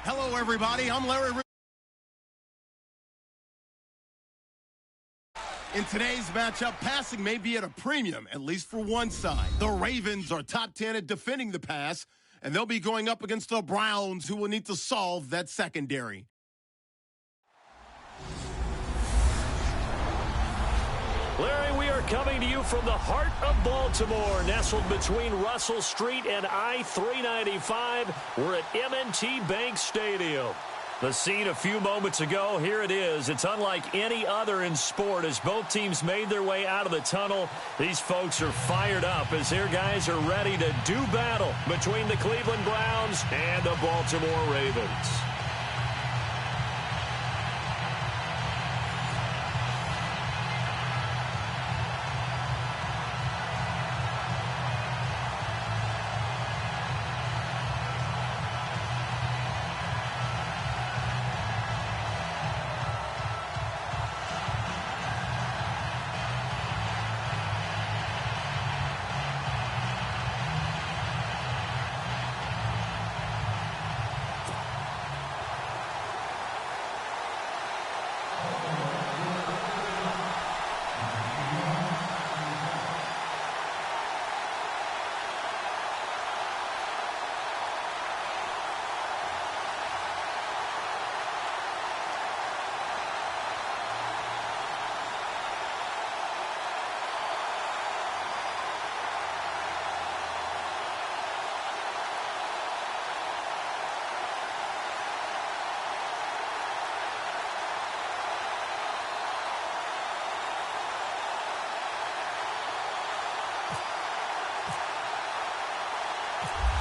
Hello, everybody. I'm Larry. In today's matchup, passing may be at a premium, at least for one side. The Ravens are top 10 at defending the pass, and they'll be going up against the Browns, who will need to solve that secondary. Larry, we are coming to you from the heart of Baltimore, nestled between Russell Street and I-395. We're at M&T Bank Stadium. The scene a few moments ago, here it is. It's unlike any other in sport as both teams made their way out of the tunnel. These folks are fired up as their guys are ready to do battle between the Cleveland Browns and the Baltimore Ravens.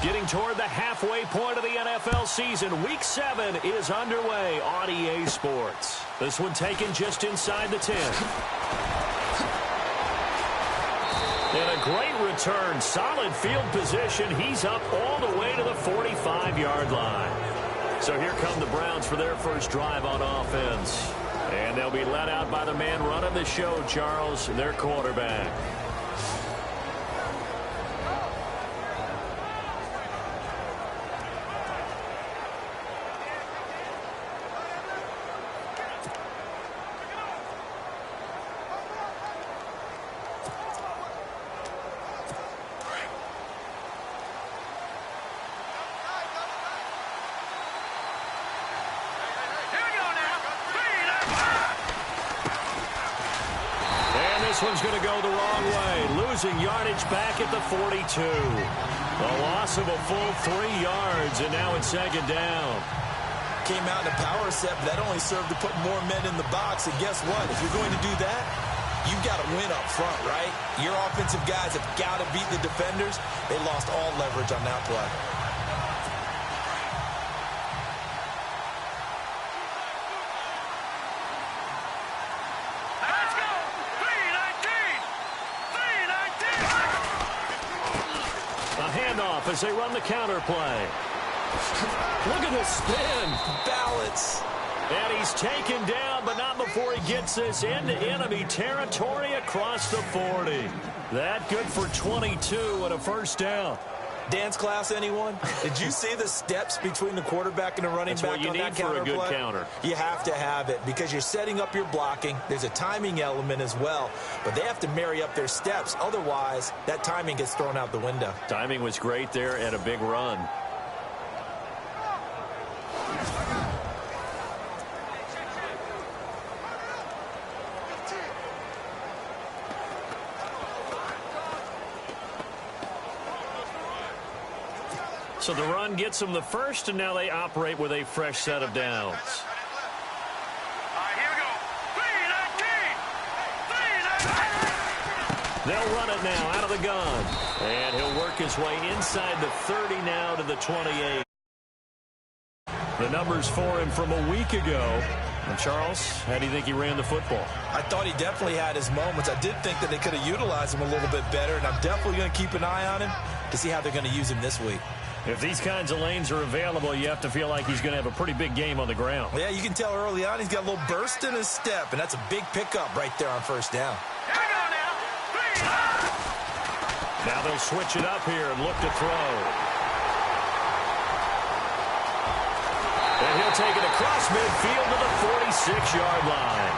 Getting toward the halfway point of the NFL season, Week 7 is underway on EA Sports. This one taken just inside the 10. And a great return, solid field position. He's up all the way to the 45-yard line. So here come the Browns for their first drive on offense. And they'll be led out by the man running the show, Charles, their quarterback. This one's going to go the wrong way. Losing yardage back at the 42. A loss of a full 3 yards, and now it's second down. Came out in a power set, but that only served to put more men in the box. And guess what? If you're going to do that, you've got to win up front, right? Your offensive guys have got to beat the defenders. They lost all leverage on that play. As they run the counter play. Look at the spin. Balance. And he's taken down, but not before he gets this into enemy territory across the 40. That good for 22 and a first down. Dance class, anyone? Did you see the steps between the quarterback and the running back on that counter play? That's what you need for a good counter. You have to have it because you're setting up your blocking. There's a timing element as well, but they have to marry up their steps. Otherwise, that timing gets thrown out the window. Timing was great there and a big run. So the run gets them the first, and now they operate with a fresh set of downs. Here we go. 3-19. They'll run it now out of the gun. And he'll work his way inside the 30 now to the 28. The numbers for him from a week ago. And Charles, how do you think he ran the football? I thought he definitely had his moments. I did think that they could have utilized him a little bit better, and I'm definitely going to keep an eye on him to see how they're going to use him this week. If these kinds of lanes are available, you have to feel like he's going to have a pretty big game on the ground. Yeah, you can tell early on he's got a little burst in his step, and that's a big pickup right there on first down. Here we go now. Now they'll switch it up here and look to throw. take it across midfield to the 46-yard line.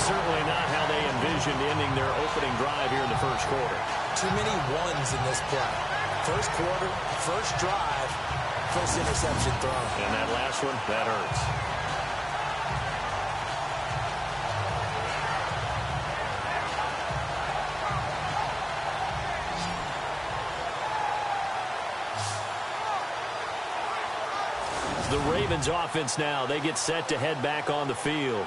Certainly not how they envisioned ending their opening drive here in the first quarter. Too many ones in this play. First quarter, first drive, first interception thrown. And that last one, that hurts. The Ravens offense now, they get set to head back on the field.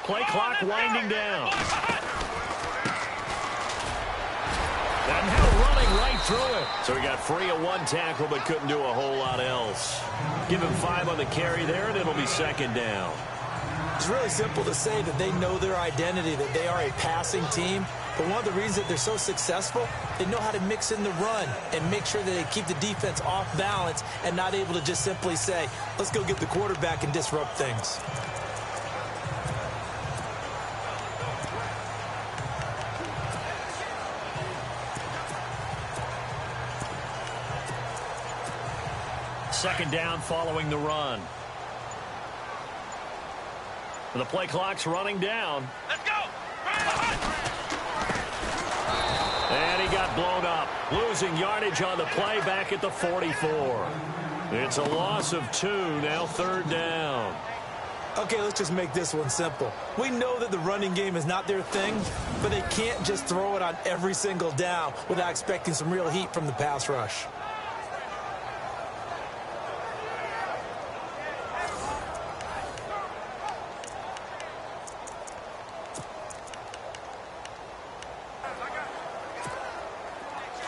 Play clock winding down. And now running right through it. So he got free of one tackle but couldn't do a whole lot else. Give him 5 on the carry there, and it'll be second down. It's really simple to say that they know their identity, that they are a passing team. But one of the reasons that they're so successful, they know how to mix in the run and make sure that they keep the defense off balance and not able to just simply say, let's go get the quarterback and disrupt things. Second down following the run. The play clock's running down. Let's go. And he got blown up. Losing yardage on the play back at the 44. It's a loss of 2, now third down. Okay, let's just make this one simple. We know that the running game is not their thing, but they can't just throw it on every single down without expecting some real heat from the pass rush.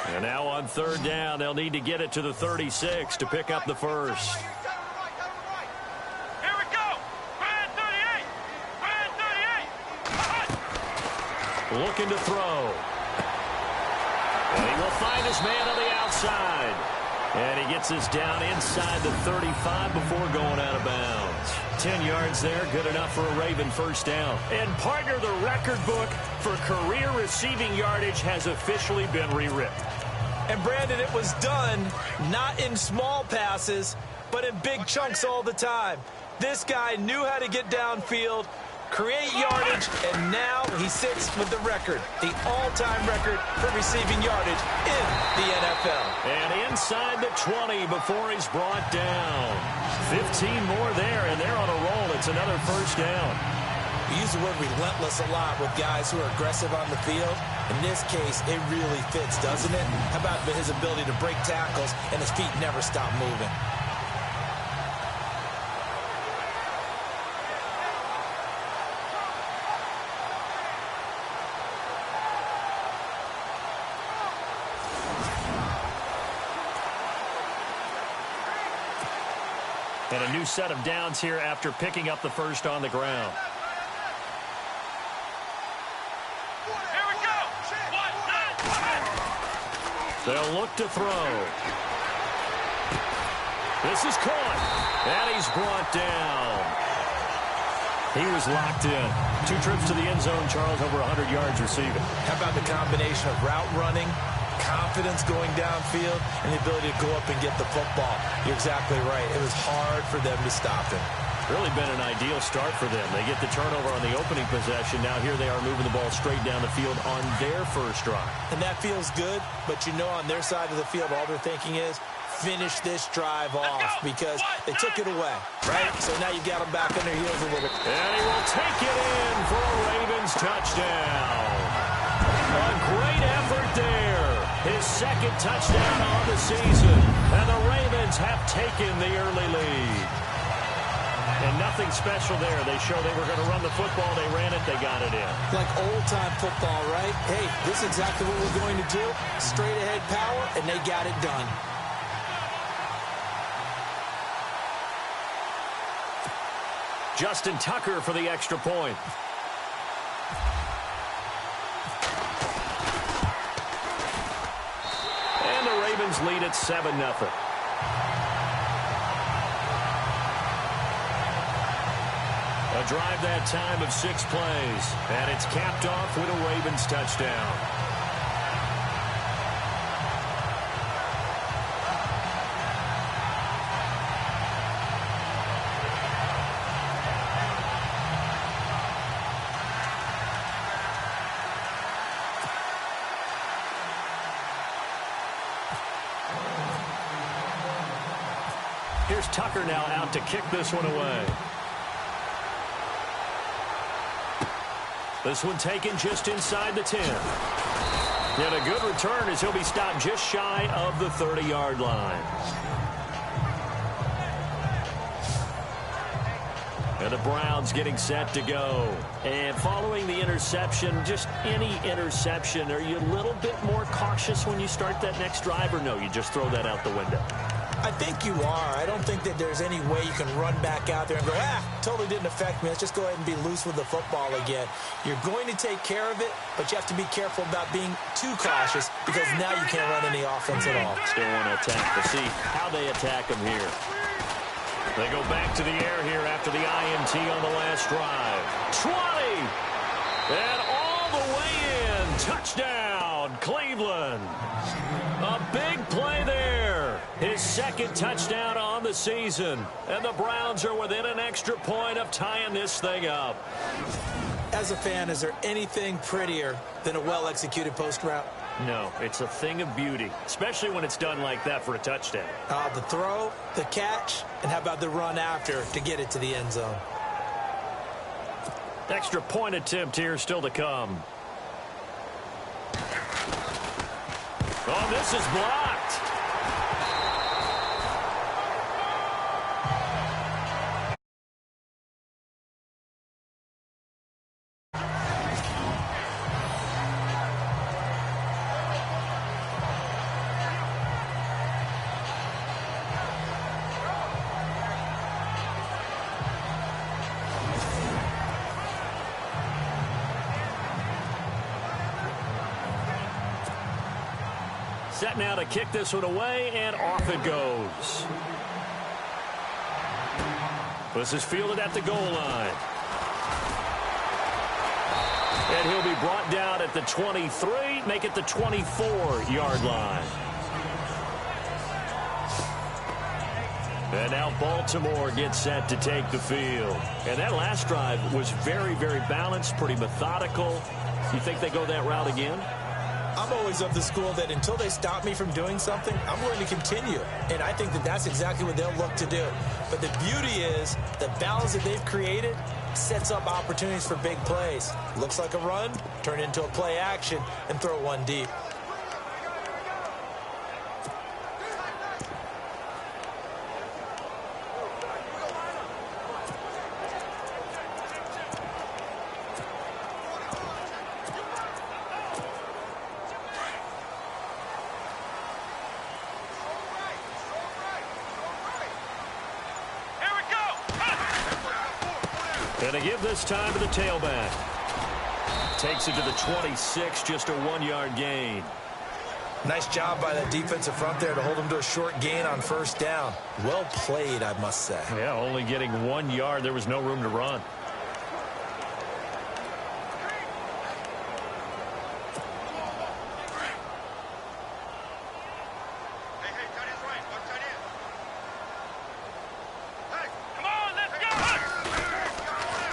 And now on third down, they'll need to get it to the 36 to pick up the first. Here we go. Brand 38. Brand 38. Looking to throw. And he will find his man on the outside. And he gets this down inside the 35 before going out of bounds. 10 yards there, good enough for a Raven first down. And partner, the record book for career receiving yardage has officially been rewritten. And Brandon, it was done not in small passes, but in big chunks all the time. This guy knew how to get downfield, create yardage, and now he sits with the record, the all-time record for receiving yardage in the NFL. And inside the 20 before he's brought down. 15 more there, and they're on a roll. It's another first down. We use the word relentless a lot with guys who are aggressive on the field. In this case, it really fits, doesn't it? How about his ability to break tackles and his feet never stop moving? And a new set of downs here after picking up the first on the ground. Here we go. They'll look to throw. This is caught. And he's brought down. He was locked in. 2 trips to the end zone, Charles, over 100 yards receiving. How about the combination of route running, confidence going downfield, and the ability to go up and get the football? You're exactly right. It was hard for them to stop him. Really been an ideal start for them. They get the turnover on the opening possession. Now here they are moving the ball straight down the field on their first drive. And that feels good, but you know on their side of the field, all they're thinking is, finish this drive off because they took it away, right? So now you got them back on their heels a little bit. And he will take it in for a Ravens touchdown. A great effort there. His second touchdown on the season. And the Ravens have taken the early lead. And nothing special there. They showed they were going to run the football. They ran it. They got it in. Like old-time football, right? Hey, this is exactly what we're going to do. Straight-ahead power, and they got it done. Justin Tucker for the extra point. And the Ravens lead at 7-0. A drive that time of 6 plays. And it's capped off with a Ravens touchdown. Here's Tucker now out to kick this one away. This one taken just inside the 10. And a good return as he'll be stopped just shy of the 30-yard line. And the Browns getting set to go. And following the interception, just any interception, are you a little bit more cautious when you start that next drive, or no, you just throw that out the window? I think you are. I don't think that there's any way you can run back out there and go, totally didn't affect me. Let's just go ahead and be loose with the football again. You're going to take care of it, but you have to be careful about being too cautious because now you can't run any offense at all. Still want to attack. We'll see how they attack them here. They go back to the air here after the INT on the last drive. 20! And all the way in. Touchdown, Cleveland. A big play there. His second touchdown on the season. And the Browns are within an extra point of tying this thing up. As a fan, is there anything prettier than a well-executed post route? No, it's a thing of beauty, especially when it's done like that for a touchdown. The throw, the catch, and how about the run after to get it to the end zone? Extra point attempt here still to come. Oh, this is blocked. Set now to kick this one away, and off it goes. This is fielded at the goal line. And he'll be brought down at the 23, make it the 24-yard line. And now Baltimore gets set to take the field. And that last drive was very, very balanced, pretty methodical. You think they go that route again? I'm always of the school that until they stop me from doing something, I'm going to continue. And I think that that's exactly what they'll look to do. But the beauty is the balance that they've created sets up opportunities for big plays. Looks like a run, turn into a play action, and throw one deep. And they give this time to the tailback. Takes it to the 26, just a 1-yard gain. Nice job by that defensive front there to hold him to a short gain on first down. Well played, I must say. Yeah, only getting 1 yard. There was no room to run.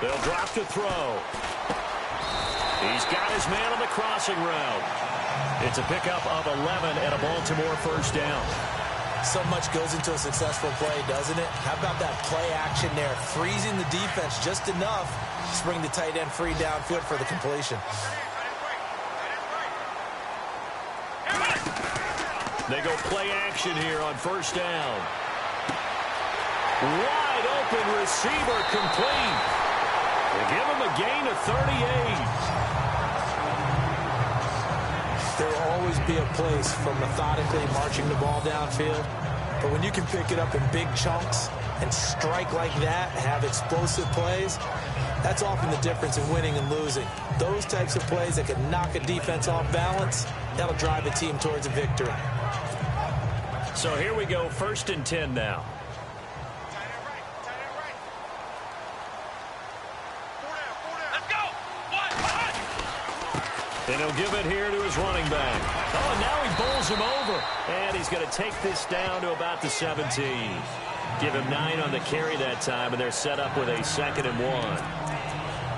They'll drop to throw. He's got his man on the crossing route. It's a pickup of 11 and a Baltimore first down. So much goes into a successful play, doesn't it? How about that play action there? Freezing the defense just enough to bring the tight end free downfield for the completion. They go play action here on first down. Wide open receiver complete. They give him a gain of 38. There will always be a place for methodically marching the ball downfield. But when you can pick it up in big chunks and strike like that, have explosive plays, that's often the difference in winning and losing. Those types of plays that can knock a defense off balance, that'll drive a team towards a victory. So here we go, 1st and 10 now. Let's go. And he'll give it here to his running back. Oh, and now he bowls him over. And he's going to take this down to about the 17. Give him 9 on the carry that time, and they're set up with a 2nd and 1.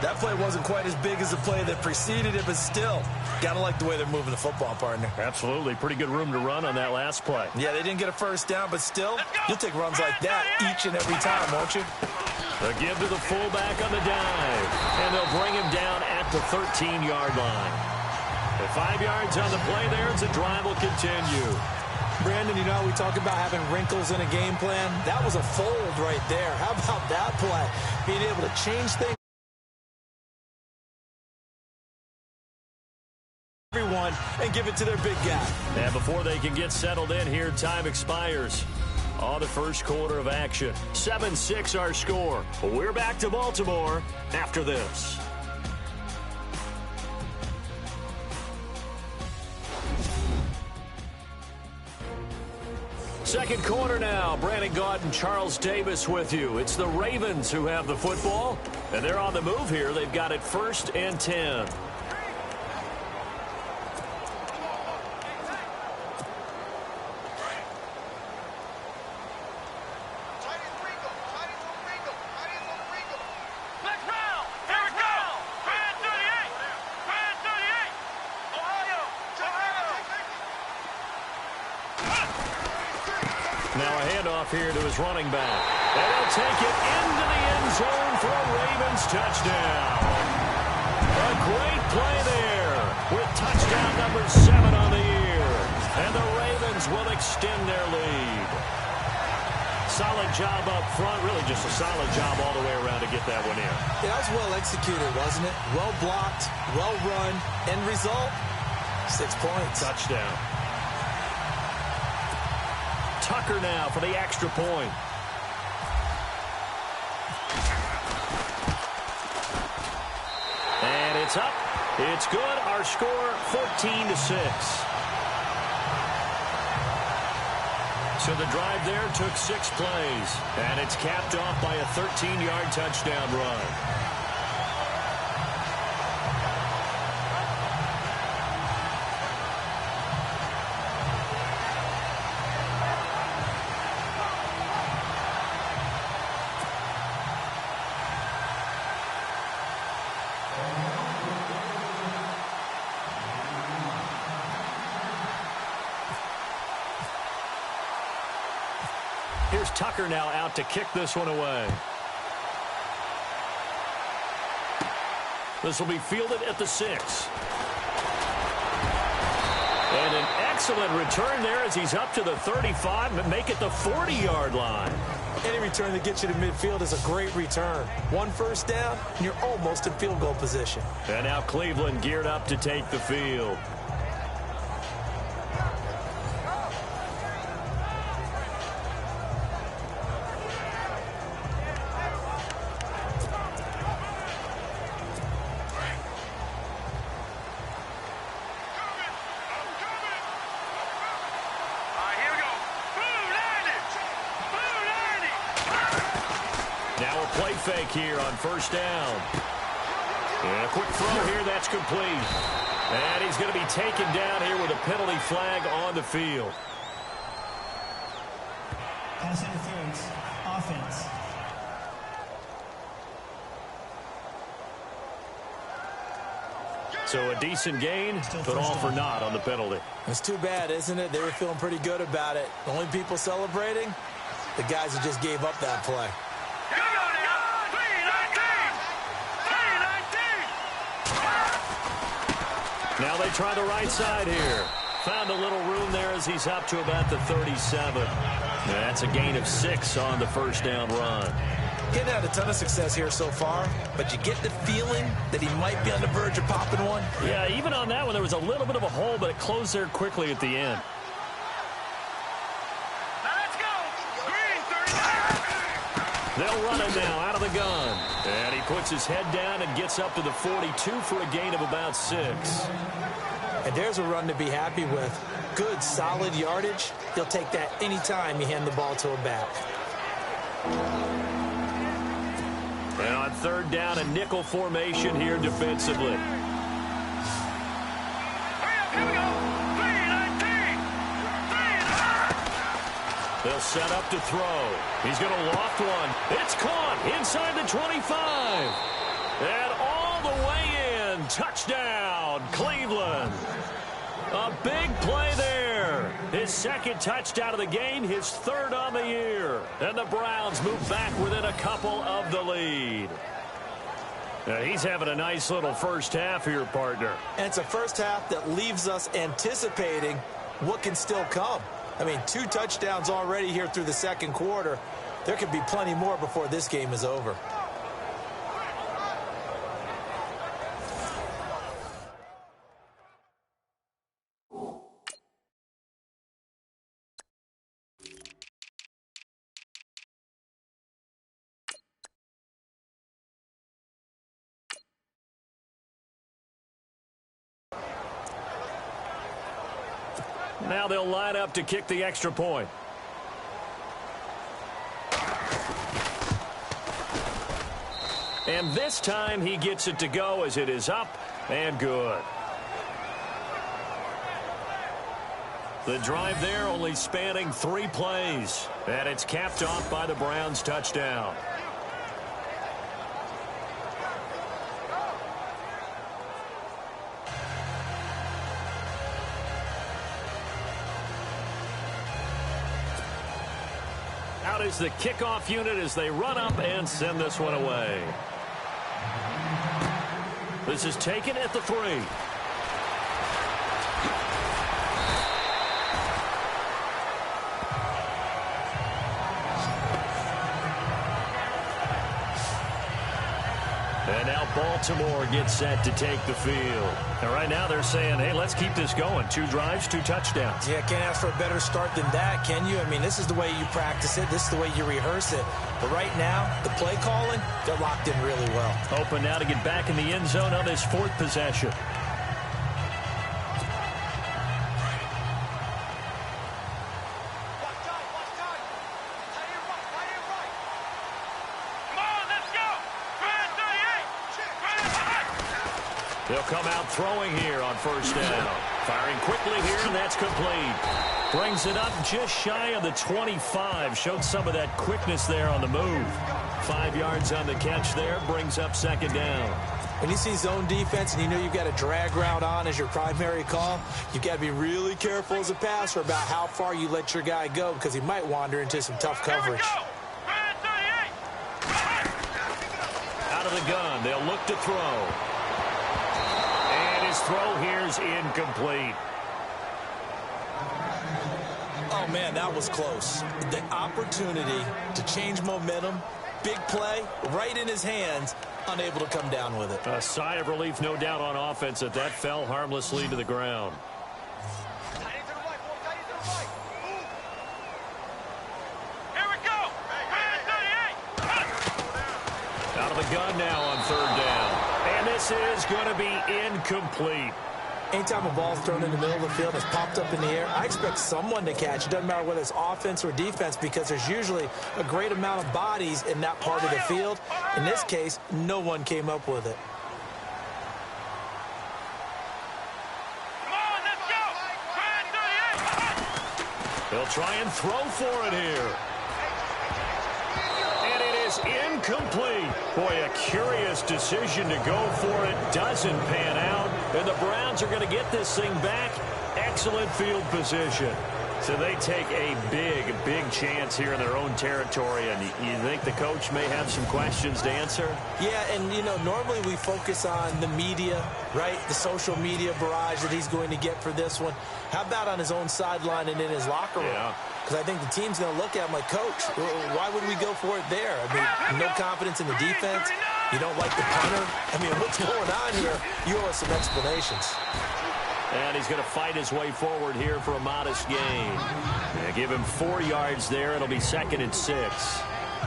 That play wasn't quite as big as the play that preceded it, but still, got to like the way they're moving the football, partner. Absolutely. Pretty good room to run on that last play. Yeah, they didn't get a first down, but still, you'll take runs like that each and every time, won't you? The give to the fullback on the dive, and they'll bring him down at the 13-yard line. At 5 yards on the play there, as the drive will continue. Brandon, you know, we talk about having wrinkles in a game plan. That was a fold right there. How about that play? Being able to change things. Everyone and give it to their big guy. And before they can get settled in here, time expires on the first quarter of action. 7-6 our score. We're back to Baltimore after this. Second quarter now. Brandon Gaunt and Charles Davis with you. It's the Ravens who have the football, and they're on the move here. They've got it 1st and 10. Now a handoff here to his running back. And he'll take it into the end zone for a Ravens touchdown. A great play there with touchdown number 7 on the year. And the Ravens will extend their lead. Solid job up front. Really just a solid job all the way around to get that one in. Yeah, that was well executed, wasn't it? Well blocked, well run. End result, 6 points. Touchdown. Tucker now for the extra point. And it's up. It's good. Our score 14-6. So the drive there took 6 plays. And it's capped off by a 13-yard touchdown run. Here's Tucker now out to kick this one away. This will be fielded at the 6. And an excellent return there as he's up to the 35 and make it the 40-yard line. Any return that gets you to midfield is a great return. 1 first down, and you're almost in field goal position. And now Cleveland geared up to take the field. Play fake here on first down. And a quick throw here, that's complete. And he's going to be taken down here with a penalty flag on the field. Pass interference, offense. So a decent gain, but all for naught on the penalty. It's too bad, isn't it? They were feeling pretty good about it. The only people celebrating, the guys who just gave up that play. Now they try the right side here. Found a little room there as he's up to about the 37. That's a gain of 6 on the first down run. He hadn't had a ton of success here so far, but you get the feeling that he might be on the verge of popping one. Yeah, even on that one, there was a little bit of a hole, but it closed there quickly at the end. Now let's go. Green, 39. They'll run it now out of the gun. And he puts his head down and gets up to the 42 for a gain of about 6. And there's a run to be happy with. Good, solid yardage. He'll take that anytime you hand the ball to a back. And on third down, a nickel formation here defensively. Here we go. 3-19. They'll set up to throw. He's going to loft one. It's caught inside the 25. And all the way in. Touchdown, Cleveland. A big play there. His second touchdown of the game, his third on the year. And the Browns move back within a couple of the lead. Now, he's having a nice little first half here, partner. And it's a first half that leaves us anticipating what can still come. I mean, 2 touchdowns already here through the second quarter. There could be plenty more before this game is over. Now they'll line up to kick the extra point. And this time he gets it to go as it is up and good. The drive there only spanning 3 plays. And it's capped off by the Browns' touchdown. Out is the kickoff unit as they run up and send this one away. This is taken at the 3. And now Baltimore gets set to take the field. And right now they're saying, hey, let's keep this going. 2 drives, 2 touchdowns. Yeah, can't ask for a better start than that, can you? I mean, this is the way you practice it. This is the way you rehearse it. But right now, the play calling, they're locked in really well. Open now to get back in the end zone on this 4th possession. They'll come out throwing here on first down. Firing quickly here, and that's complete. Brings it up just shy of the 25. Showed some of that quickness there on the move. 5 yards on the catch there. Brings up second down. When you see zone defense and you know you've got a drag route on as your primary call, you've got to be really careful as a passer about how far you let your guy go because he might wander into some tough coverage. Out of the gun, they'll look to throw. His throw here's incomplete. Oh, man, that was close. The opportunity to change momentum, big play, right in his hands, unable to come down with it. A sigh of relief, no doubt, on offense that fell harmlessly to the ground. Here we go. Out of the gun now on third down. And this is going to be incomplete. Anytime a ball's thrown in the middle of the field, it's popped up in the air, I expect someone to catch. It doesn't matter whether it's offense or defense because there's usually a great amount of bodies in that part of the field. In this case, no one came up with it. Come on, let's go. They'll try and throw for it here. And it is incomplete. Boy, a curious decision to go for it. Doesn't pan out. And the Browns are going to get this thing back. Excellent field position. So they take a big chance here in their own territory, and you think the coach may have some questions to answer? Yeah, and, you know, normally we focus on the media, right, the social media barrage that he's going to get for this one. How about on his own sideline and in his locker room? Yeah. Because I think the team's going to look at him like, Coach, why would we go for it there? I mean, no confidence in the defense. You don't like the punter. I mean, what's going on here? You owe us some explanations. And he's going to fight his way forward here for a modest gain. Yeah, give him 4 yards there. It'll be 2nd and 6.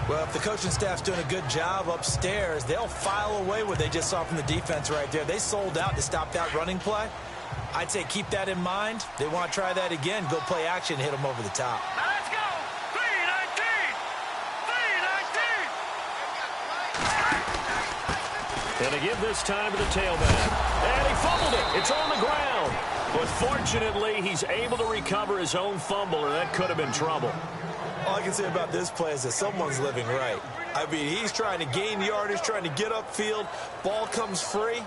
Well, if the coaching staff's doing a good job upstairs, they'll file away what they just saw from the defense right there. They sold out to stop that running play. I'd say keep that in mind. They want to try that again. Go play action, hit them over the top. Now let's go. 3-19. 3-19. And to give this time to the tailback. And he fumbled it. It's on the ground. But fortunately, he's able to recover his own fumble, or that could have been trouble. All I can say about this play is that someone's living right. I mean, he's trying to gain yardage, trying to get upfield. Ball comes free.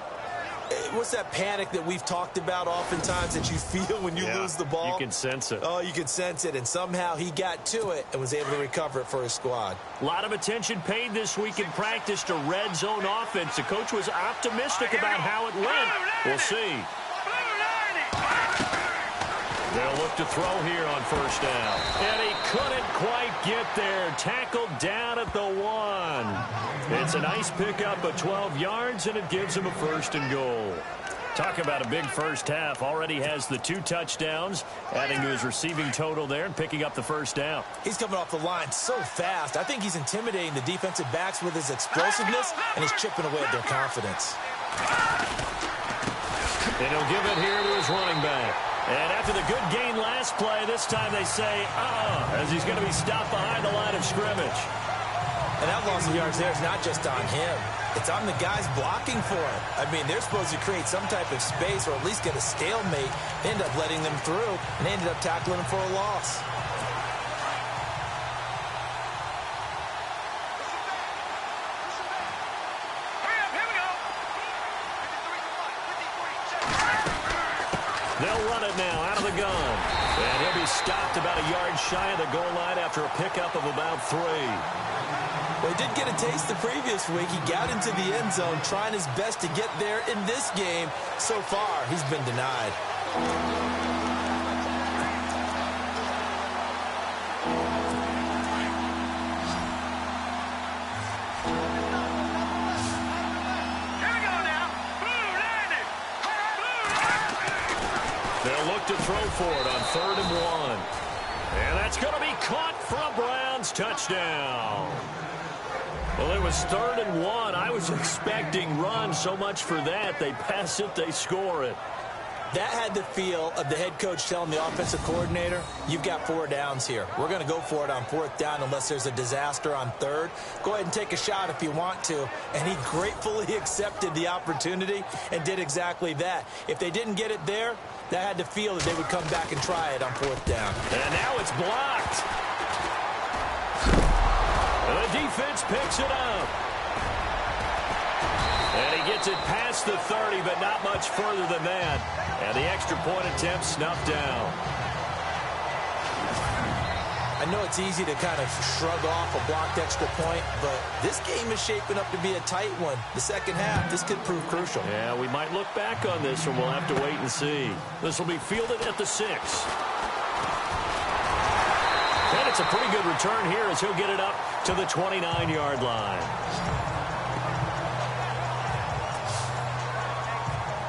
What's that panic that we've talked about oftentimes that you feel when you lose the ball? You can sense it. Oh, you can sense it, and somehow he got to it and was able to recover it for his squad. A lot of attention paid this week in practice to red zone offense. The coach was optimistic about how it went. We'll see. They'll look to throw here on first down. And he couldn't quite get there. Tackled down at the 1. It's a nice pickup of 12 yards, and it gives him a 1st and goal. Talk about a big first half. Already has the 2 touchdowns, adding to his receiving total there and picking up the 1st down. He's coming off the line so fast. I think he's intimidating the defensive backs with his explosiveness, and he's chipping away at their confidence. And he'll give it here to his running back. And after the good gain last play, this time they say, as he's going to be stopped behind the line of scrimmage. And that loss of yards there is not just on him. It's on the guys blocking for him. I mean, they're supposed to create some type of space or at least get a stalemate. They end up letting them through, and they ended up tackling him for a loss. They'll run it now out of the gun. And he'll be stopped about a yard shy of the goal line after a pickup of about 3. Well, he did get a taste the previous week. He got into the end zone trying his best to get there in this game. So far, he's been denied. They'll look to throw for it on 3rd and 1. And that's going to be caught for a Browns touchdown. Well, it was 3rd and 1. I was expecting run, so much for that. They pass it, they score it. That had the feel of the head coach telling the offensive coordinator, you've got 4 downs here. We're going to go for it on 4th down unless there's a disaster on 3rd. Go ahead and take a shot if you want to. And he gratefully accepted the opportunity and did exactly that. If they didn't get it there, that had the feel that they would come back and try it on 4th down. And now it's blocked. The defense picks it up. And he gets it past the 30, but not much further than that. And the extra point attempt snuffed down. I know it's easy to kind of shrug off a blocked extra point, but this game is shaping up to be a tight one. The second half, this could prove crucial. Yeah, we might look back on this one. We'll have to wait and see. This will be fielded at the 6. And it's a pretty good return here as he'll get it up to the 29-yard line.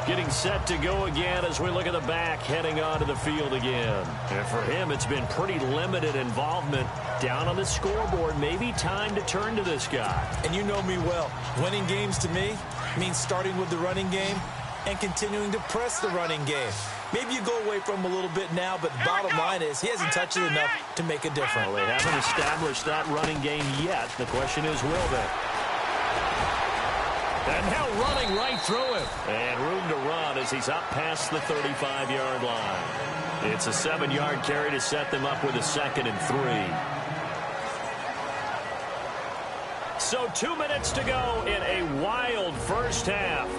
Getting set to go again as we look at the back heading onto the field again. And for him, it's been pretty limited involvement down on the scoreboard. Maybe time to turn to this guy. And you know me well. Winning games to me means starting with the running game and continuing to press the running game. Maybe you go away from him a little bit now, but the bottom line is he hasn't touched it enough to make a difference. Well, they haven't established that running game yet. The question is, will they? And now running right through it. And room to run as he's up past the 35-yard line. It's a 7-yard carry to set them up with a 2nd and 3. So 2 minutes to go in a wild first half.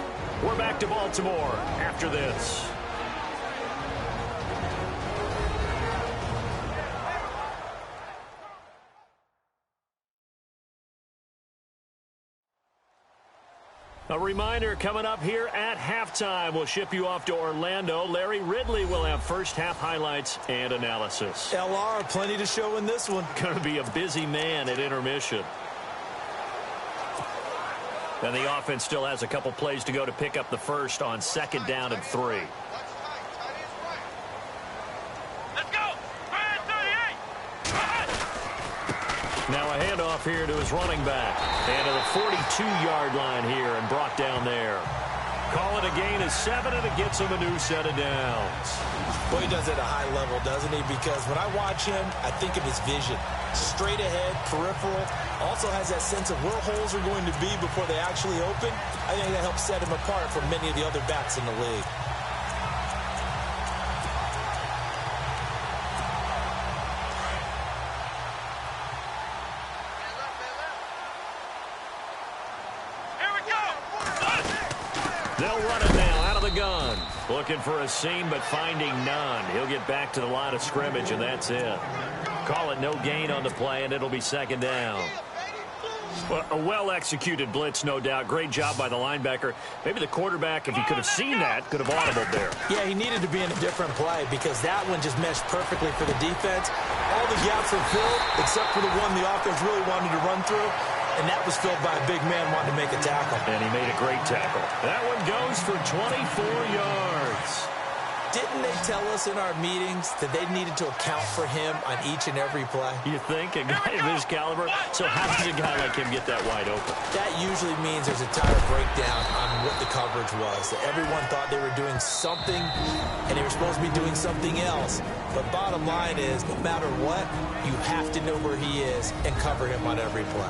We're back to Baltimore after this. A reminder, coming up here at halftime, we'll ship you off to Orlando. Larry Ridley will have first half highlights and analysis. LR, plenty to show in this one. Going to be a busy man at intermission. And the offense still has a couple plays to go to pick up the first on 2nd down and 3. Let's go. Now a handoff here to his running back. And to the 42-yard line here and brought down there. Call it a gain of 7, and it gets him a new set of downs. Well, he does it at a high level, doesn't he? Because when I watch him, I think of his vision. Straight ahead, peripheral. Also has that sense of where holes are going to be before they actually open. I think that helps set him apart from many of the other backs in the league. They'll run it now out of the gun. Looking for a seam, but finding none. He'll get back to the line of scrimmage, and that's it. Call it no gain on the play, and it'll be 2nd down. Well, a well-executed blitz, no doubt. Great job by the linebacker. Maybe the quarterback, if he could have seen that, could have audibled there. Yeah, he needed to be in a different play because that one just meshed perfectly for the defense. All the gaps were filled except for the one the offense really wanted to run through. And that was filled by a big man wanting to make a tackle. And he made a great tackle. That one goes for 24 yards. Didn't they tell us in our meetings that they needed to account for him on each and every play? You think? A guy of his caliber? So how does a guy like him get that wide open? That usually means there's a tire breakdown on what the coverage was. That everyone thought they were doing something, and they were supposed to be doing something else. But bottom line is, no matter what, you have to know where he is and cover him on every play.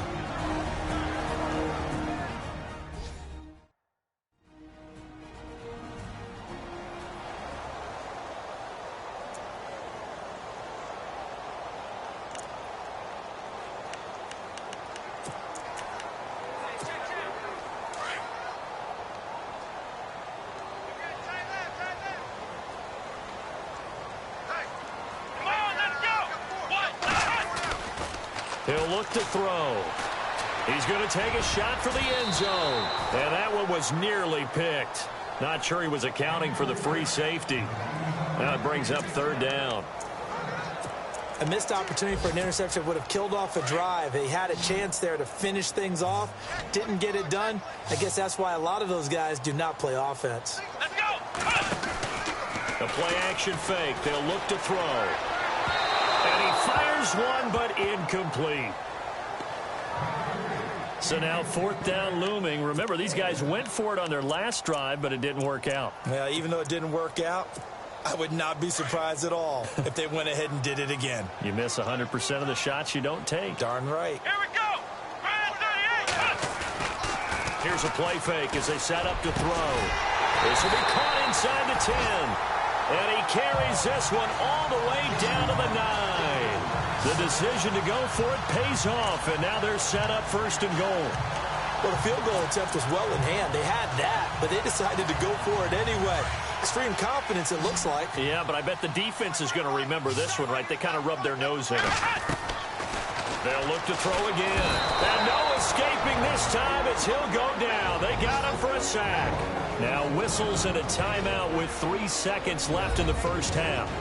He'll look to throw. He's going to take a shot for the end zone. And that one was nearly picked. Not sure he was accounting for the free safety. Now it brings up 3rd down. A missed opportunity for an interception would have killed off a drive. They had a chance there to finish things off. Didn't get it done. I guess that's why a lot of those guys do not play offense. Let's go. The play action fake. They'll look to throw. And he fires one, but incomplete. So now 4th down looming. Remember, these guys went for it on their last drive, but it didn't work out. Yeah, even though it didn't work out, I would not be surprised at all if they went ahead and did it again. You miss 100% of the shots you don't take. Darn right. Here we go. 38. Here's a play fake as they set up to throw. This will be caught inside the 10. And he carries this one all the way down to the 9. The decision to go for it pays off, and now they're set up 1st and goal. Well, the field goal attempt was well in hand. They had that, but they decided to go for it anyway. Extreme confidence, it looks like. Yeah, but I bet the defense is going to remember this one, right? They kind of rubbed their nose in it. They'll look to throw again. And no escaping this time as he'll go down. They got him for a sack. Now whistles and a timeout with 3 seconds left in the first half.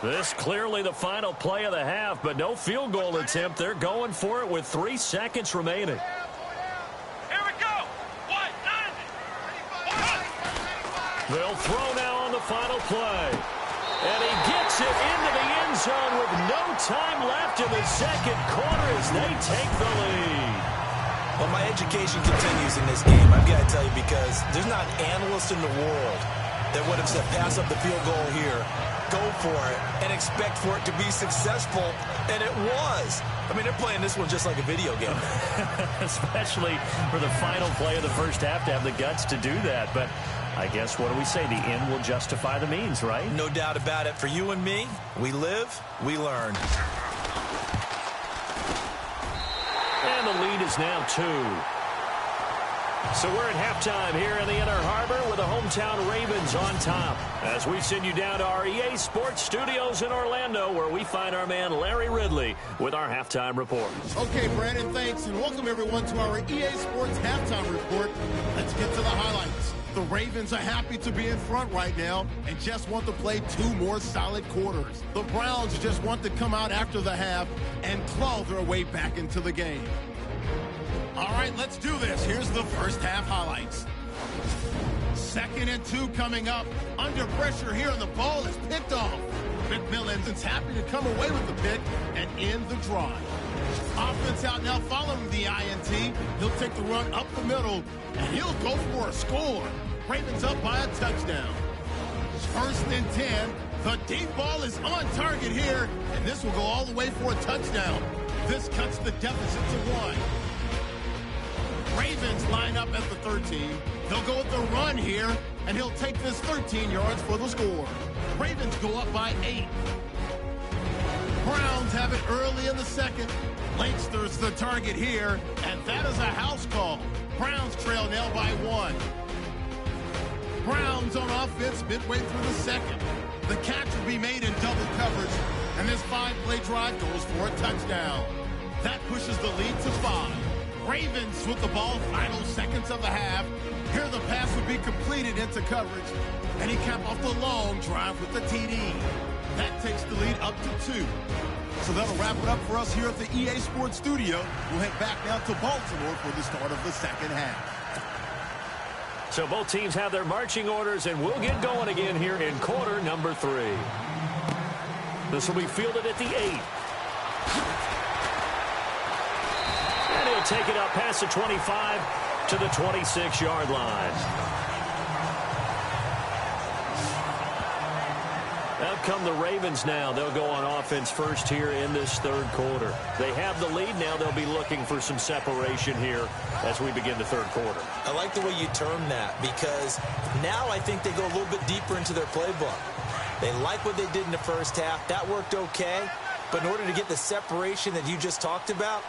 This clearly the final play of the half, but no field goal attempt. They're going for it with 3 seconds remaining. Here we go. They'll throw now on the final play. And he gets it into the end zone with no time left in the second quarter as they take the lead. Well, my education continues in this game, I've got to tell you, because there's not an analyst in the world that would have said pass up the field goal here, go for it, and expect for it to be successful, and it was. I mean, they're playing this one just like a video game. Especially for the final play of the first half to have the guts to do that. But I guess, what do we say? The end will justify the means, right? No doubt about it. For you and me, we live, we learn. And the lead is now 2. So we're at halftime here in the Inner Harbor with the hometown Ravens on top. As we send you down to our EA Sports Studios in Orlando, where we find our man Larry Ridley with our halftime report. Okay, Brandon, thanks, and welcome everyone to our EA Sports halftime report. Let's get to the highlights. The Ravens are happy to be in front right now and just want to play 2 more solid quarters. The Browns just want to come out after the half and claw their way back into the game. All right, let's do this. Here's the first half highlights. 2nd and 2 coming up. Under pressure here, and the ball is picked off. McMillan is happy to come away with the pick and end the drive. Offense out now following the INT. He'll take the run up the middle, and he'll go for a score. Ravens up by a touchdown. 1st and 10. The deep ball is on target here, and this will go all the way for a touchdown. This cuts the deficit to 1. Ravens line up at the 13. They'll go with the run here, and he'll take this 13 yards for the score. Ravens go up by 8. Browns have it early in the 2nd. Lankster's the target here, and that is a house call. Browns trail now by 1. Browns on offense midway through the 2nd. The catch will be made in double coverage, and this 5-play drive goes for a touchdown. That pushes the lead to 5. Ravens with the ball, final seconds of the half. Here the pass would be completed into coverage, and he capped off the long drive with the TD. That takes the lead up to 2. So that'll wrap it up for us here at the EA Sports Studio. We'll head back now to Baltimore for the start of the 2nd half. So both teams have their marching orders, and we'll get going again here in quarter number 3. This will be fielded at the 8. And he'll take it up past the 25 to the 26-yard line. Out come the Ravens now. They'll go on offense first here in this 3rd quarter. They have the lead now. They'll be looking for some separation here as we begin the 3rd quarter. I like the way you term that, because now I think they go a little bit deeper into their playbook. They like what they did in the 1st half. That worked okay. But in order to get the separation that you just talked about,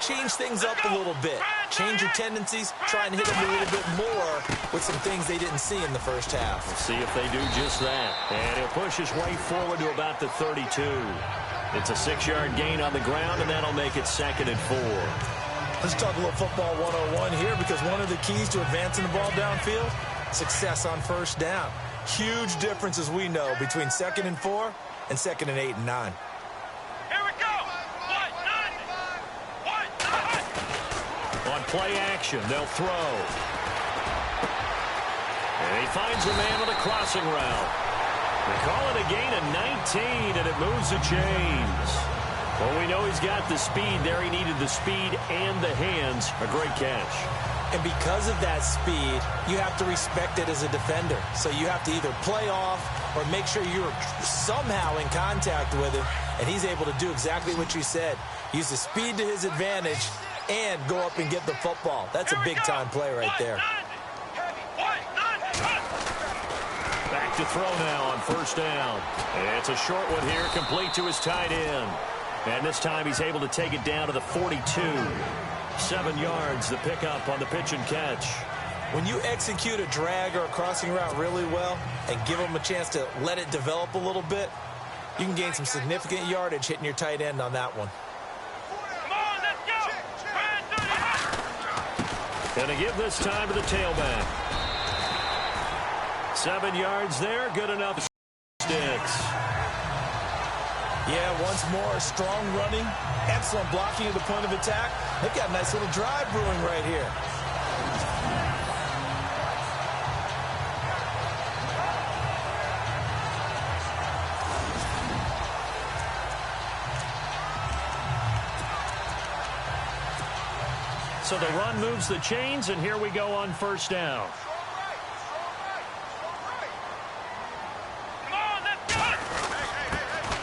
change things up a little bit. Change your tendencies. Try and hit them a little bit more with some things they didn't see in the 1st half. Let's see if they do just that. And he'll push his way forward to about the 32. It's a 6-yard gain on the ground, and that'll make it 2nd and 4. Let's talk a little football 101 here, because one of the keys to advancing the ball downfield, success on 1st down. Huge difference, as we know, between 2nd and 4 and 2nd and 8 and 9. Play action. They'll throw. And he finds a man with a crossing route. They call it a gain of 19, and it moves the chains. Well, we know he's got the speed there. He needed the speed and the hands. A great catch. And because of that speed, you have to respect it as a defender. So you have to either play off or make sure you're somehow in contact with him. And he's able to do exactly what you said. Use the speed to his advantage and go up and get the football. That's a big-time play right there. Back to throw now on 1st down. It's a short one here, complete to his tight end. And this time he's able to take it down to the 42. 7 yards, the pickup on the pitch and catch. When you execute a drag or a crossing route really well and give them a chance to let it develop a little bit, you can gain some significant yardage hitting your tight end on that one. Gonna give this time to the tailback. 7 yards there, good enough. Sticks. Yeah, once more, strong running, excellent blocking at the point of attack. They've got a nice little drive brewing right here. So the run moves the chains, and here we go on 1st down.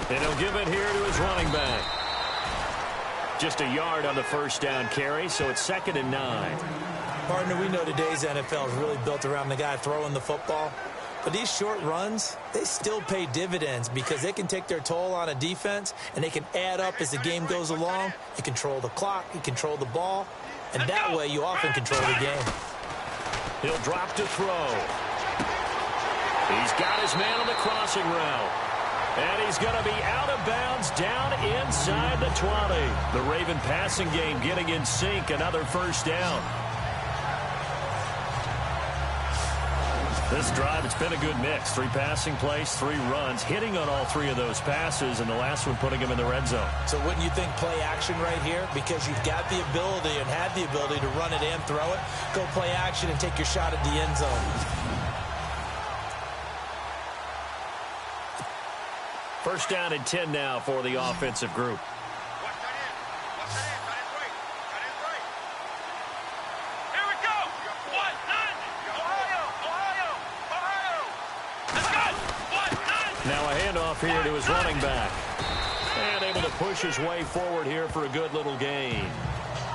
And he'll give it here to his running back. Just a yard on the 1st down carry, so it's 2nd and 9. Partner, we know today's NFL is really built around the guy throwing the football. But these short runs, they still pay dividends because they can take their toll on a defense, and they can add up as the game goes along. You control the clock, you control the ball, and that way you often control the game. He'll drop to throw. He's got his man on the crossing route. And he's going to be out of bounds down inside the 20. The Raven passing game getting in sync. Another first down. This drive, it's been a good mix. 3 passing plays, 3 runs, hitting on all 3 of those passes, and the last one putting him in the red zone. So wouldn't you think play action right here? Because you've got the ability and had the ability to run it and throw it. Go play action and take your shot at the end zone. First down and 10 now for the offensive group. Now a handoff here to his running back. And able to push his way forward here for a good little gain.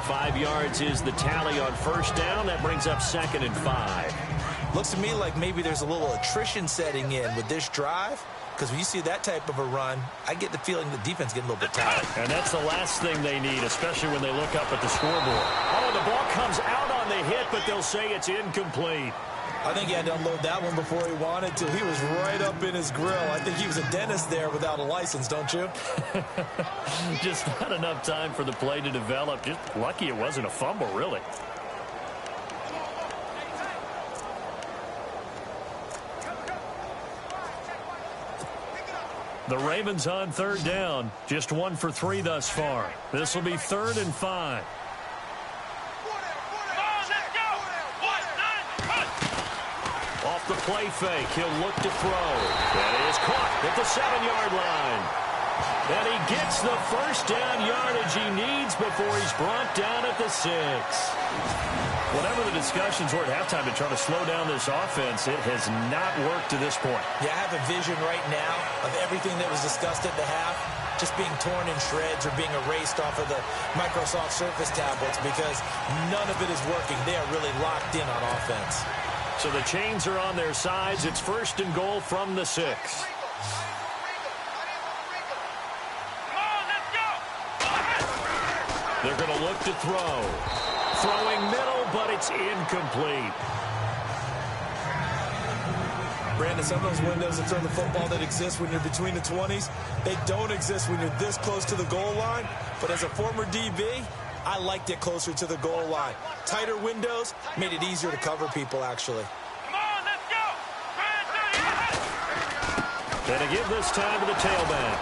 5 yards is the tally on first down. That brings up 2nd and 5. Looks to me like maybe there's a little attrition setting in with this drive. Because when you see that type of a run, I get the feeling the defense getting a little bit tired. And that's the last thing they need, especially when they look up at the scoreboard. Oh, the ball comes out on the hit, but they'll say it's incomplete. I think he had to unload that one before he wanted to. He was right up in his grill. I think he was a dentist there without a license, don't you? Just not enough time for the play to develop. Just lucky it wasn't a fumble, really. The Ravens on 3rd down. Just 1 for 3 thus far. This will be 3rd and 5. Off the play fake, he'll look to throw. That is caught at the 7-yard line. And he gets the first down yardage he needs before he's brought down at the 6. Whatever the discussions were at halftime to try to slow down this offense, it has not worked to this point. Yeah, I have a vision right now of everything that was discussed at the half just being torn in shreds or being erased off of the Microsoft Surface tablets because none of it is working. They are really locked in on offense. So the chains are on their sides. It's 1st and goal from the 6. They're going to look to throw. Throwing middle, but it's incomplete. Brandon, some of those windows to throw the football that exist when you're between the 20s, they don't exist when you're this close to the goal line. But as a former DB, I liked it closer to the goal line. Tighter windows made it easier to cover people, actually. Come on, let's go! Gonna give this time to the tailback.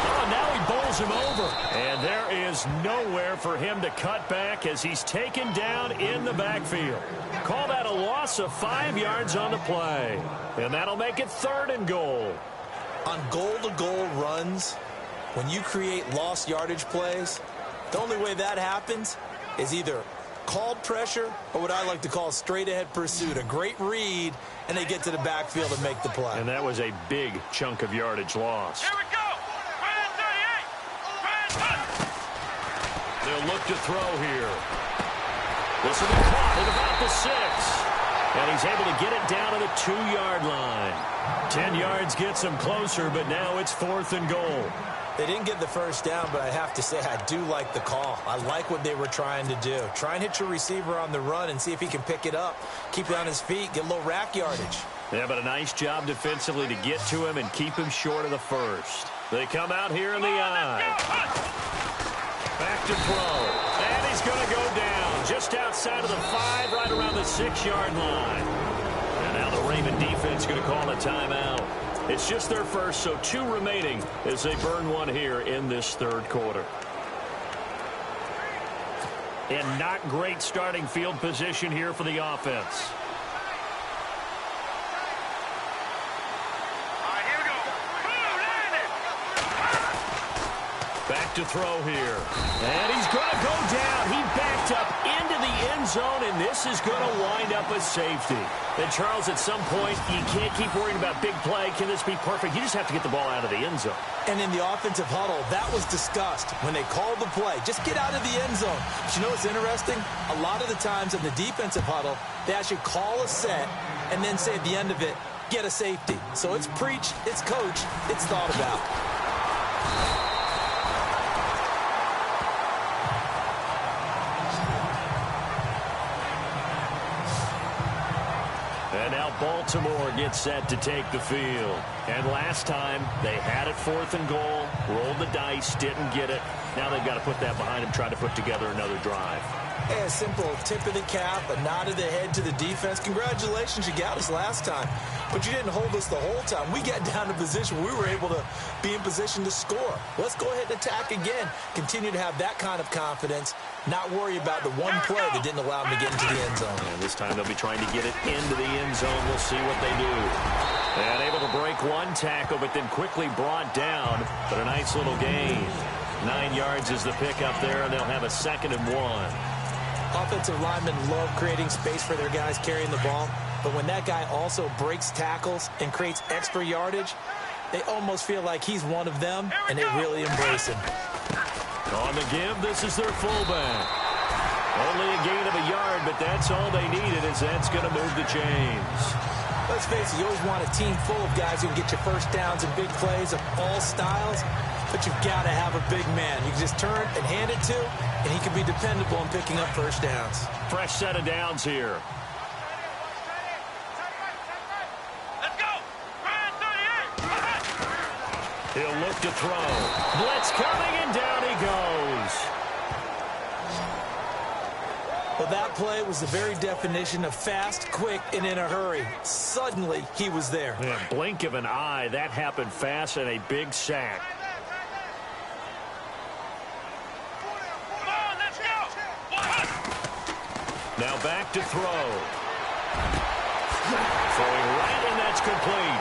Oh, now he bowls him over. And there is nowhere for him to cut back as he's taken down in the backfield. Call that a loss of 5 yards on the play. And that'll make it 3rd and goal. On goal-to-goal runs, when you create lost yardage plays, the only way that happens is either called pressure or what I like to call straight-ahead pursuit. A great read, and they get to the backfield and make the play. And that was a big chunk of yardage lost. Here we go! Brand 38! Brand They'll look to throw here. This will be caught at about the 6. And he's able to get it down to the 2-yard line. 10 yards gets him closer, but now it's 4th and goal. They didn't get the first down, but I have to say I do like the call. I like what they were trying to do. Try and hit your receiver on the run and see if he can pick it up. Keep it on his feet, get a little rack yardage. Yeah, but a nice job defensively to get to him and keep him short of the first. They come out here in the eye. Back to throw. And he's going to go down just outside of the 5, right around the 6-yard line. And now the Raven defense going to call a timeout. It's just their first, so 2 remaining as they burn 1 here in this 3rd quarter. And not great starting field position here for the offense. Back to throw here. And he's going to go down. He backed up into the end zone, and this is going to wind up a safety. And, Charles, at some point, you can't keep worrying about big play. Can this be perfect? You just have to get the ball out of the end zone. And in the offensive huddle, that was discussed when they called the play. Just get out of the end zone. But you know what's interesting? A lot of the times in the defensive huddle, they actually call a set and then say at the end of it, get a safety. So it's preached, it's coached, it's thought about. And now Baltimore gets set to take the field. And last time, they had it 4th and goal, rolled the dice, didn't get it. Now they've got to put that behind them, try to put together another drive. Hey, a simple tip of the cap, a nod of the head to the defense. Congratulations, you got us last time. But you didn't hold us the whole time. We got down to position where we were able to be in position to score. Let's go ahead and attack again. Continue to have that kind of confidence. Not worry about the one play that didn't allow them to get into the end zone. And this time they'll be trying to get it into the end zone. We'll see what they do. And able to break one tackle, but then quickly brought down. But a nice little gain. 9 yards is the pickup there, and they'll have a 2nd and 1. Offensive linemen love creating space for their guys carrying the ball. But when that guy also breaks tackles and creates extra yardage, they almost feel like he's one of them, and they really embrace him. On the give, this is their fullback. Only a gain of a yard, but that's all they needed, as that's going to move the chains. Let's face it, you always want a team full of guys who can get you first downs and big plays of all styles, but you've got to have a big man. You can just turn and hand it to, and he can be dependable in picking up first downs. Fresh set of downs here. Let's go. Ryan 38. He'll look to throw. Blitz coming, and down he goes. Well, that play was the very definition of fast, quick, and in a hurry. Suddenly, he was there. Yeah, blink of an eye. That happened fast, and a big sack. Come on, let's go. Now back to throw. Throwing right, and that's complete.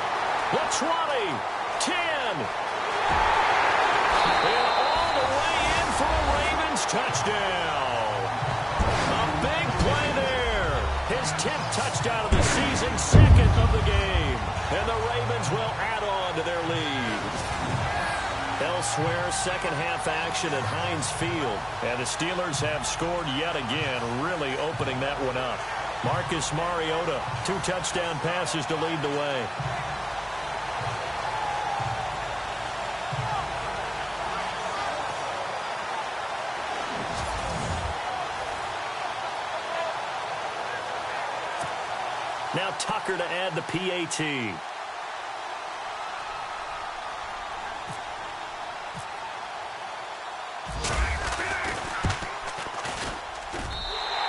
The 20, 10. And all the way in for a Ravens touchdown. A big play there. His 10th touchdown of the season, 2nd of the game. And the Ravens will add on to their lead. Elsewhere, second half action at Heinz Field. And the Steelers have scored yet again, really opening that one up. Marcus Mariota, 2 touchdown passes to lead the way. Now Tucker to add the PAT.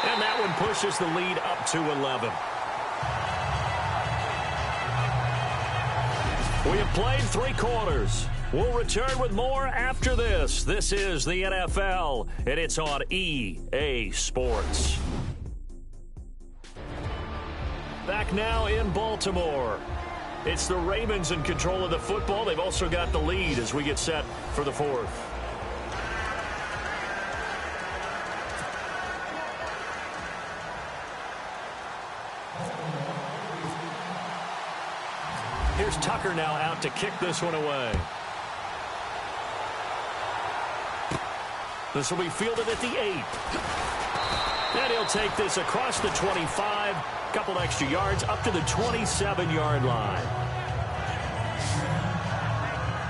And that one pushes the lead up to 11. We have played 3 quarters. We'll return with more after this. This is the NFL, and it's on EA Sports. Back now in Baltimore. It's the Ravens in control of the football. They've also got the lead as we get set for the 4th. Here's Tucker now out to kick this one away. This will be fielded at the 8. And he'll take this across the 25, couple extra yards up to the 27-yard line.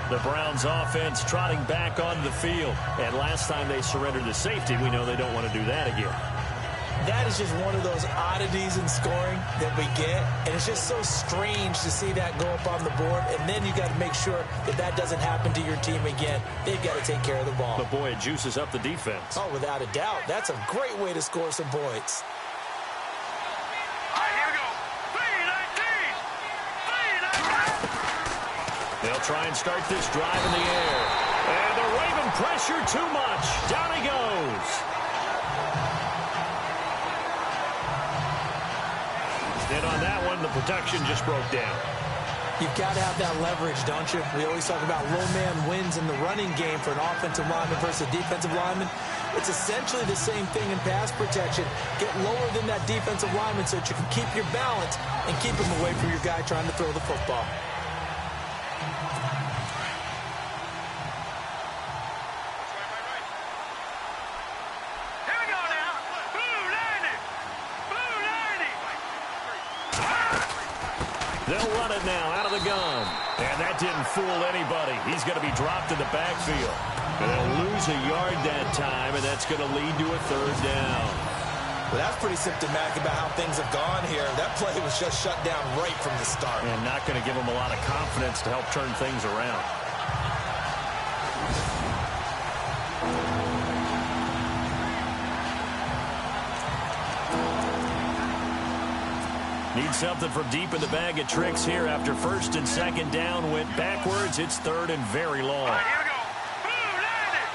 The Browns offense trotting back onto the field. And last time they surrendered the safety, we know they don't want to do that again. That is just one of those oddities in scoring that we get, and it's just so strange to see that go up on the board, and then you got to make sure that that doesn't happen to your team again. They've got to take care of the ball. But boy, it juices up the defense. Oh, without a doubt. That's a great way to score some points. All right, here we go. 3-19. They'll try and start this drive in the air. And the Raven pressure too much. Down he goes. And on that one, the protection just broke down. You've got to have that leverage, don't you? We always talk about low man wins in the running game for an offensive lineman versus a defensive lineman. It's essentially the same thing in pass protection. Get lower than that defensive lineman so that you can keep your balance and keep him away from your guy trying to throw the football. They'll run it now out of the gun. And that didn't fool anybody. He's going to be dropped in the backfield. And they'll lose a yard that time, and that's going to lead to a third down. Well, that's pretty symptomatic about how things have gone here. That play was just shut down right from the start. And not going to give them a lot of confidence to help turn things around. Need something from deep in the bag of tricks here after first and second down went backwards. It's third and very long. All right, here we go. Boom, landed.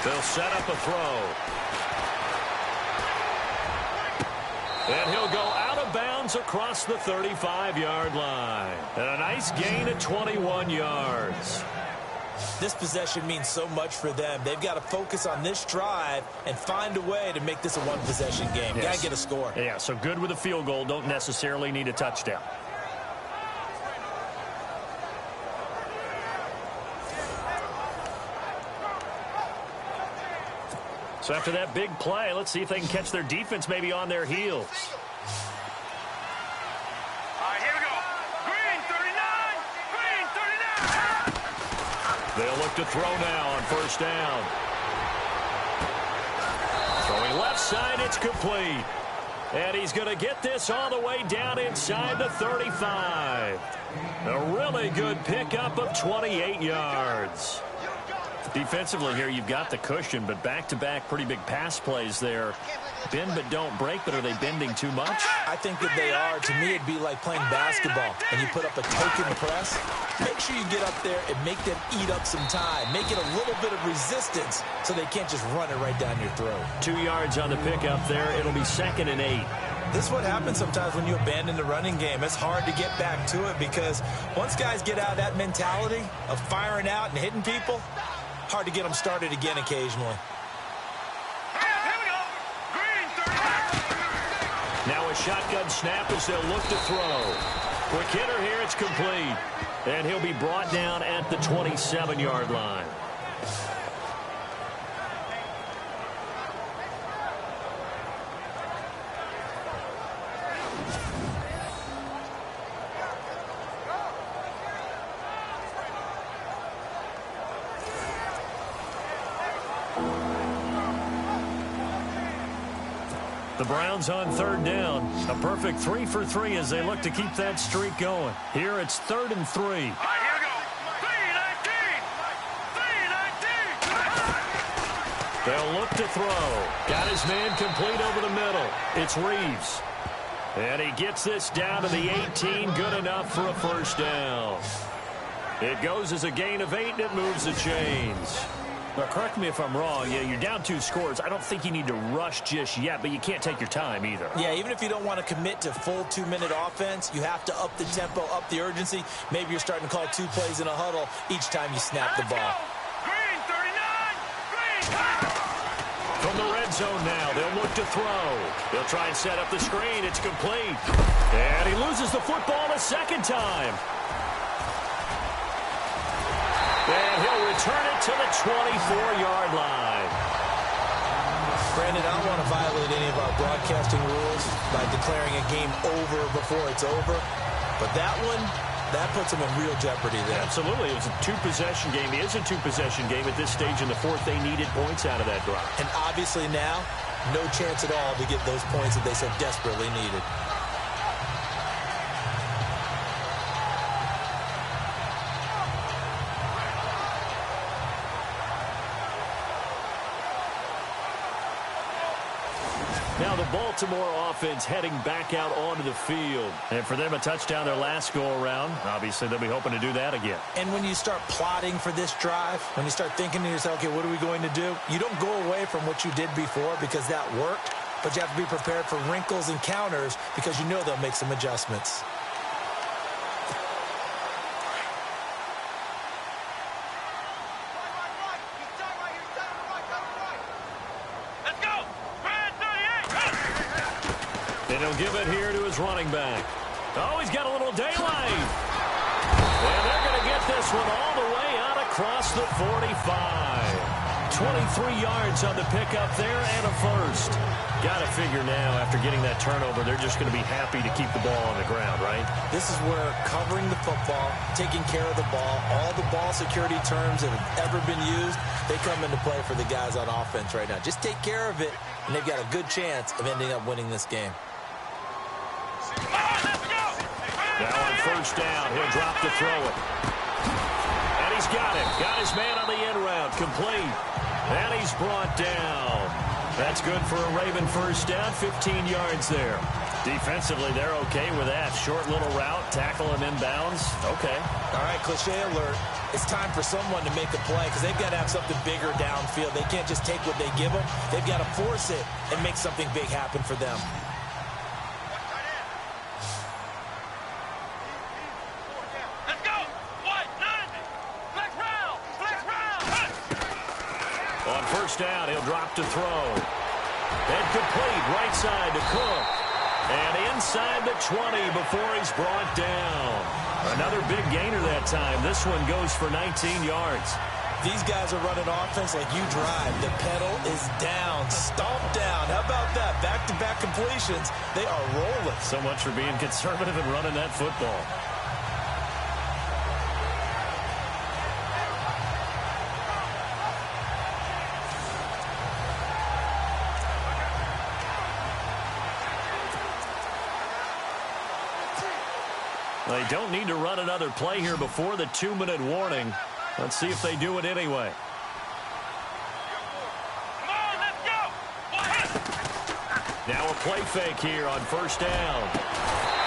They'll set up a throw. And he'll go out of bounds across the 35-yard line. And a nice gain of 21 yards. This possession means so much for them. They've got to focus on this drive and find a way to make this a one-possession game. Yes. Got to get a score. Yeah, so good with a field goal. Don't necessarily need a touchdown. So after that big play, let's see if they can catch their defense maybe on their heels. All right, here we go. Green 39. Green 39. They'll look to throw now on first down. Throwing left side, it's complete. And he's going to get this all the way down inside the 35. A really good pickup of 28 yards. Defensively here, you've got the cushion, but back-to-back pretty big pass plays there. Bend but don't break, but are they bending too much? I think that they are. To me, it'd be like playing basketball, and you put up a token press. Make sure you get up there and make them eat up some time. Make it a little bit of resistance so they can't just run it right down your throat. 2 yards on the pickup there. It'll be 2nd and 8. This is what happens sometimes when you abandon the running game. It's hard to get back to it because once guys get out of that mentality of firing out and hitting people, hard to get them started again occasionally. Here we go. Green 39. Now a shotgun snap as they'll look to throw. Quick hitter here, it's complete. And he'll be brought down at the 27-yard line. The Browns on third down. A perfect 3 for 3 as they look to keep that streak going. Here it's 3rd and 3. All right, here we go. 3-19. 3-19. They'll look to throw. Got his man complete over the middle. It's Reeves. And he gets this down to the 18. Good enough for a first down. It goes as a gain of 8, and it moves the chains. Now, correct me if I'm wrong. Yeah, you're down 2 scores. I don't think you need to rush just yet, but you can't take your time either. Yeah, even if you don't want to commit to full 2-minute offense, you have to up the tempo, up the urgency. Maybe you're starting to call 2 plays in a huddle each time you snap the ball. Green 39. Green. From the red zone now, they'll look to throw. They'll try and set up the screen. It's complete. And he loses the football a second time. And he'll return it to the 24-yard line. Brandon, I don't want to violate any of our broadcasting rules by declaring a game over before it's over. But that one, that puts them in real jeopardy there. Absolutely. It was a 2-possession game. It is a 2-possession game at this stage in the fourth. They needed points out of that drive. And obviously now, no chance at all to get those points that they so desperately needed. Now the Baltimore offense heading back out onto the field. And for them, a touchdown their last go-around. Obviously, they'll be hoping to do that again. And when you start plotting for this drive, when you start thinking to yourself, okay, what are we going to do? You don't go away from what you did before because that worked, but you have to be prepared for wrinkles and counters because you know they'll make some adjustments. he'll give it here to his running back. Oh, he's got a little daylight. And they're going to get this one all the way out across the 45. 23 yards on the pickup there and a first. Got to figure now, after getting that turnover, they're just going to be happy to keep the ball on the ground, right? This is where covering the football, taking care of the ball, all the ball security terms that have ever been used, they come into play for the guys on offense right now. Just take care of it, and they've got a good chance of ending up winning this game. Now on first down, he'll drop to throw it. And he's got it. Got his man on the end route. Complete. And he's brought down. That's good for a Raven first down. 15 yards there. Defensively, they're okay with that. Short little route. Tackle him inbounds. Okay. All right, cliche alert. It's time for someone to make a play because they've got to have something bigger downfield. They can't just take what they give them. They've got to force it and make something big happen for them. On first down, he'll drop to throw. And complete right side to Cook. And inside the 20 before he's brought down. Another big gainer that time. This one goes for 19 yards. These guys are running offense like you drive. The pedal is down, stomped down. How about that? Back-to-back completions. They are rolling. So much for being conservative and running that football. They don't need to run another play here before the 2-minute warning. Let's see if they do it anyway. Come on, let's go. Now a play fake here on first down.